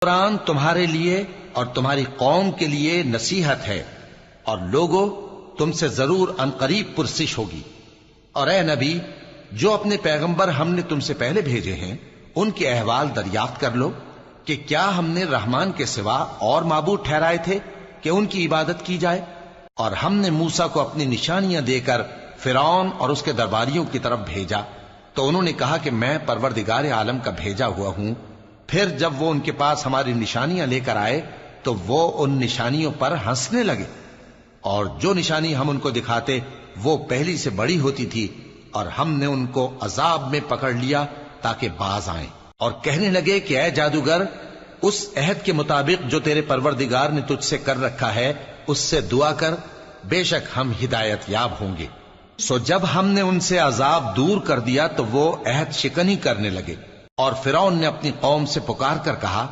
قرآن تمہارے لیے اور تمہاری قوم کے لیے نصیحت ہے، اور لوگوں تم سے ضرور عنقریب پرسش ہوگی۔ اور اے نبی، جو اپنے پیغمبر ہم نے تم سے پہلے بھیجے ہیں ان کے احوال دریافت کر لو کہ کیا ہم نے رحمان کے سوا اور معبود ٹھہرائے تھے کہ ان کی عبادت کی جائے؟ اور ہم نے موسیٰ کو اپنی نشانیاں دے کر فرعون اور اس کے درباریوں کی طرف بھیجا، تو انہوں نے کہا کہ میں پروردگار عالم کا بھیجا ہوا ہوں۔ پھر جب وہ ان کے پاس ہماری نشانیاں لے کر آئے تو وہ ان نشانیوں پر ہنسنے لگے، اور جو نشانی ہم ان کو دکھاتے وہ پہلی سے بڑی ہوتی تھی، اور ہم نے ان کو عذاب میں پکڑ لیا تاکہ باز آئیں، اور کہنے لگے کہ اے جادوگر، اس عہد کے مطابق جو تیرے پروردگار نے تجھ سے کر رکھا ہے اس سے دعا کر، بے شک ہم ہدایت یاب ہوں گے۔ سو جب ہم نے ان سے عذاب دور کر دیا تو وہ عہد شکنی کرنے لگے، اور فرعون نے اپنی قوم سے پکار کر کہا